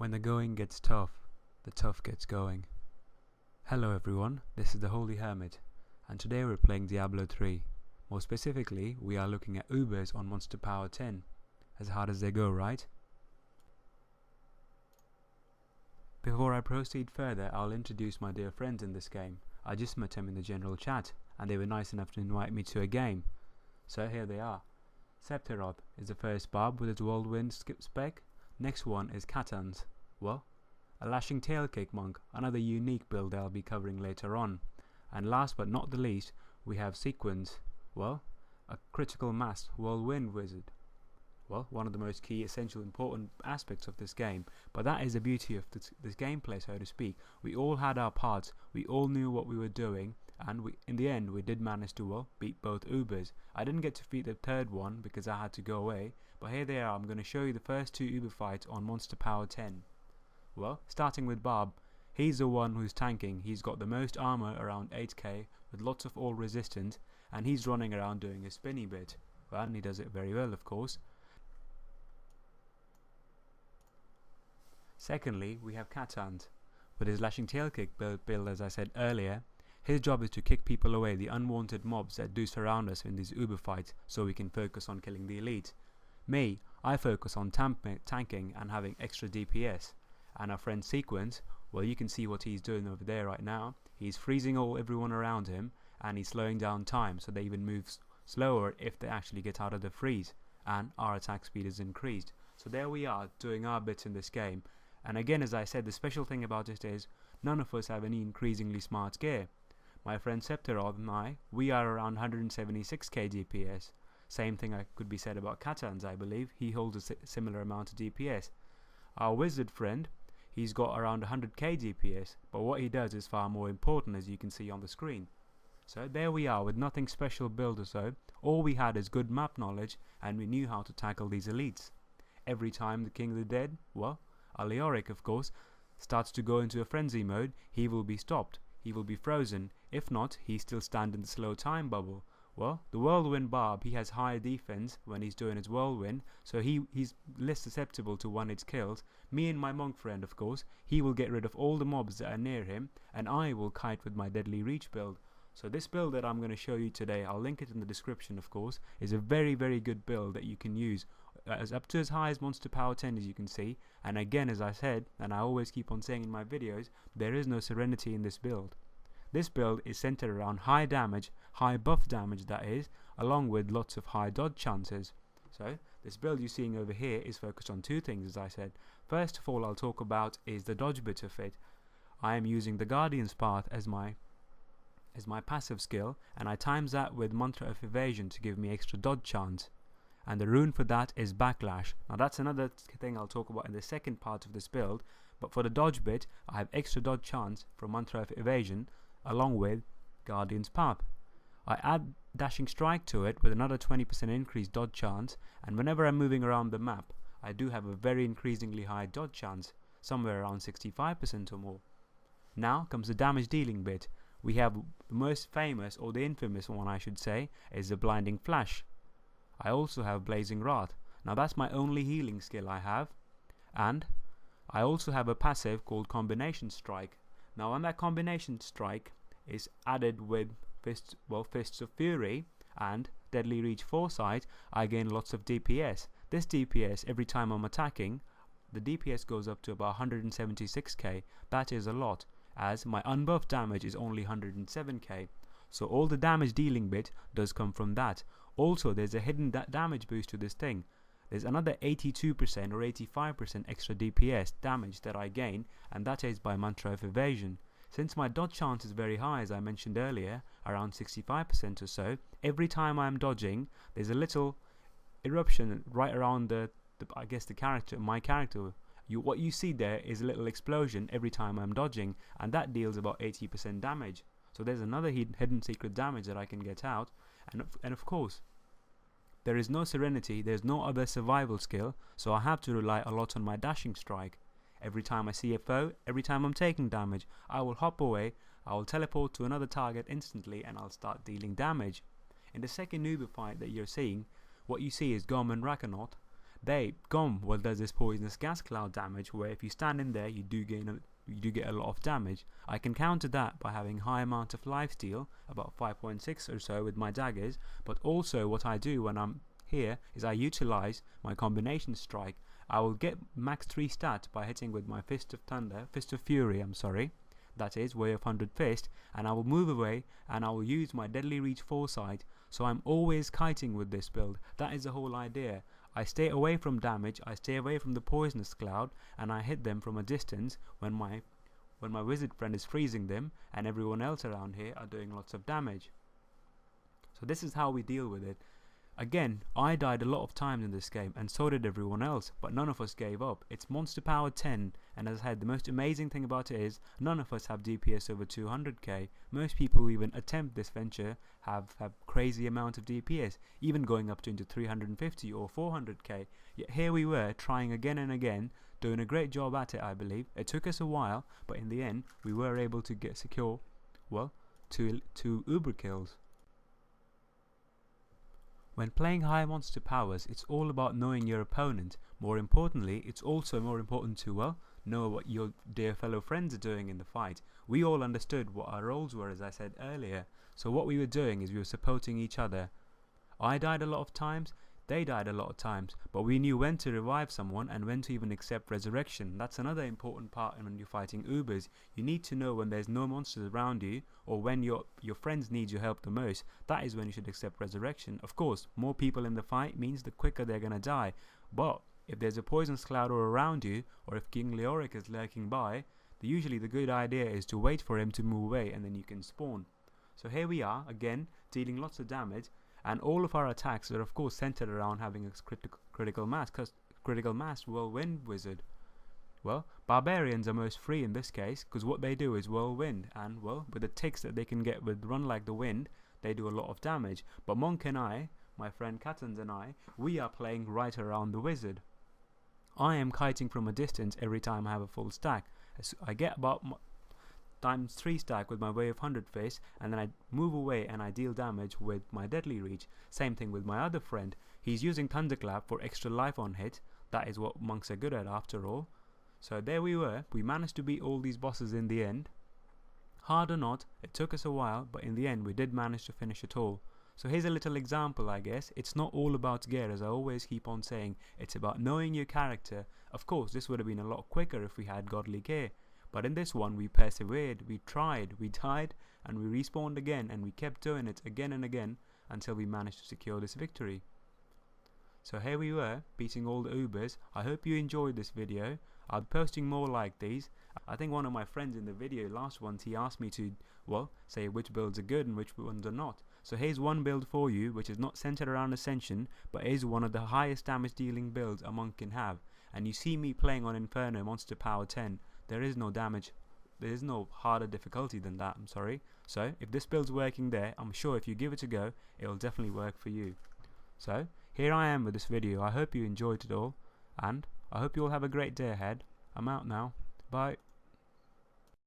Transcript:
When the going gets tough, the tough gets going. Hello everyone, this is the Holy Hermit, and today we're playing Diablo 3. More specifically, we are looking at Ubers on Monster Power 10. As hard as they go, right? Before I proceed further, I'll introduce my dear friends in this game. I just met them in the general chat, and they were nice enough to invite me to a game. So here they are. Sephiroth is the first barb with its whirlwind skip spec. Next one is Katan's. Well, a lashing tail kick monk, another unique build that I'll be covering later on. And last but not the least, we have Sequence. Well, a critical mass whirlwind wizard. Well, one of the most key, essential, important aspects of this game. But that is the beauty of this gameplay, so to speak. We all had our parts, we all knew what we were doing, and in the end we did manage to beat both Ubers. I didn't get to beat the third one because I had to go away, but here they are. I'm going to show you the first two Uber fights on Monster Power 10. Well, starting with Barb, he's the one who's tanking. He's got the most armor, around 8k, with lots of all resistance, and he's running around doing a spinny bit. Well, and he does it very well, of course. Secondly, we have Katan's. With his lashing tail kick build, as I said earlier, his job is to kick people away, the unwanted mobs that do surround us in these Uber fights, so we can focus on killing the elite. Me, I focus on tanking and having extra DPS. And our friend Sequence, well, you can see what he's doing over there right now. He's freezing everyone around him, and he's slowing down time, so they even move slower if they actually get out of the freeze, and our attack speed is increased. So there we are, doing our bits in this game. And again, as I said, the special thing about it is none of us have any increasingly smart gear. My friend Sephiroth and I, we are around 176k DPS. Same thing could be said about Katan's, I believe. He holds a similar amount of DPS. Our wizard friend, he's got around 100k DPS, but what he does is far more important, as you can see on the screen. So there we are, with nothing special build or so. All we had is good map knowledge, and we knew how to tackle these elites. Every time the King of the Dead, well, Aleoric of course, starts to go into a frenzy mode, he will be stopped. He will be frozen. If not, he still stands in the slow time bubble. Well, the Whirlwind Barb, he has higher defense when he's doing his Whirlwind, so he's less susceptible to one-hit kills. Me and my monk friend, of course, he will get rid of all the mobs that are near him, and I will kite with my Deadly Reach build. So this build that I'm going to show you today, I'll link it in the description of course, is a very, very good build that you can use. Up to as high as Monster Power 10, as you can see, and again, as I said, and I always keep on saying in my videos, there is no serenity in this build. This build is centered around high damage, high buff damage that is, along with lots of high dodge chances. So this build you're seeing over here is focused on two things, as I said. First of all, I'll talk about is the dodge bit of it. I am using the Guardian's Path as my passive skill, and I times that with Mantra of Evasion to give me extra dodge chance. And the rune for that is Backlash. Now that's another thing I'll talk about in the second part of this build, but for the dodge bit, I have extra dodge chance from Mantra of Evasion along with Guardian's Path. I add Dashing Strike to it with another 20% increased dodge chance, and whenever I'm moving around the map, I do have a very increasingly high dodge chance, somewhere around 65% or more. Now comes the damage dealing bit. We have the most famous, or the infamous one I should say, is the Blinding Flash. I also have Blazing Wrath. Now that's my only healing skill I have, and I also have a passive called Combination Strike. Now on that Combination Strike is added with Fists of Fury and Deadly Reach Foresight, I gain lots of DPS. This DPS, every time I'm attacking, the DPS goes up to about 176k. That is a lot, as my unbuffed damage is only 107k. So all the damage dealing bit does come from that. Also, there's a hidden damage boost to this thing. There's another 82% or 85% extra DPS damage that I gain, and that is by Mantra of Evasion. Since my dodge chance is very high, as I mentioned earlier, around 65% or so, every time I'm dodging, there's a little eruption right around my character. What you see there is a little explosion every time I'm dodging, and that deals about 80% damage. So there's another hidden secret damage that I can get out, and of course, there is no serenity, there's no other survival skill, so I have to rely a lot on my Dashing Strike. Every time I see a foe, every time I'm taking damage, I will hop away, I will teleport to another target instantly, and I'll start dealing damage. In the second Uber fight that you're seeing, what you see is Gorman Rakanot. well, there's this poisonous gas cloud damage where if you stand in there, you do get a lot of damage. I can counter that by having high amount of lifesteal, about 5.6 or so with my daggers, but also what I do when I'm here is I utilize my combination strike. I will get max 3 stat by hitting with my Fist of Fury, that is, Way of 100 Fist, and I will move away and I will use my Deadly Reach Foresight, so I'm always kiting with this build. That is the whole idea. I stay away from damage, I stay away from the poisonous cloud, and I hit them from a distance when my wizard friend is freezing them and everyone else around here are doing lots of damage. So this is how we deal with it. Again, I died a lot of times in this game, and so did everyone else, but none of us gave up. It's monster power 10, and as I said, the most amazing thing about it is none of us have DPS over 200k. Most people who even attempt this venture have crazy amount of DPS, even going up to into 350 or 400k. Yet here we were, trying again and again, doing a great job at it, I believe. It took us a while, but in the end, we were able to secure, well, two uber kills. When playing high monster powers, it's all about knowing your opponent. More importantly, it's also more important to, well, know what your dear fellow friends are doing in the fight. We all understood what our roles were, as I said earlier. So what we were doing is we were supporting each other. I died a lot of times, they died a lot of times, but we knew when to revive someone and when to even accept resurrection. That's another important part when you're fighting Ubers. You need to know when there's no monsters around you, or when your friends need your help the most. That is when you should accept resurrection. Of course, more people in the fight means the quicker they're gonna die, but if there's a poisonous cloud all around you, or if King Leoric is lurking by, usually the good idea is to wait for him to move away and then you can spawn. So here we are, again, dealing lots of damage, and all of our attacks are of course centered around having a critical mass, because critical mass whirlwind wizard. Well, barbarians are most free in this case, because what they do is whirlwind, and well, with the ticks that they can get with run like the wind, they do a lot of damage. But Monk and I, my friend Kattans and I, we are playing right around the wizard. I am kiting from a distance every time I have a full stack. I get about times 3 stack with my Way of 100 Fist, and then I move away and I deal damage with my Deadly Reach. Same thing with my other friend. He's using Thunderclap for extra life on hit. That is what monks are good at after all. So there we were. We managed to beat all these bosses in the end. Hard or not, it took us a while, but in the end we did manage to finish it all. So here's a little example, I guess. It's not all about gear, as I always keep on saying. It's about knowing your character. Of course, this would have been a lot quicker if we had godly gear. But in this one, we persevered, we tried, we died, and we respawned again, and we kept doing it again and again until we managed to secure this victory. So here we were, beating all the Ubers. I hope you enjoyed this video. I'll be posting more like these. I think one of my friends in the video last ones, he asked me to, well, say which builds are good and which ones are not. So here's one build for you, which is not centered around Ascension, but is one of the highest damage dealing builds a monk can have. And you see me playing on Inferno Monster Power 10. There is no damage, there is no harder difficulty than that, I'm sorry. So if this build's working there, I'm sure if you give it a go, it'll definitely work for you. So here I am with this video. I hope you enjoyed it all, and I hope you all have a great day ahead. I'm out now.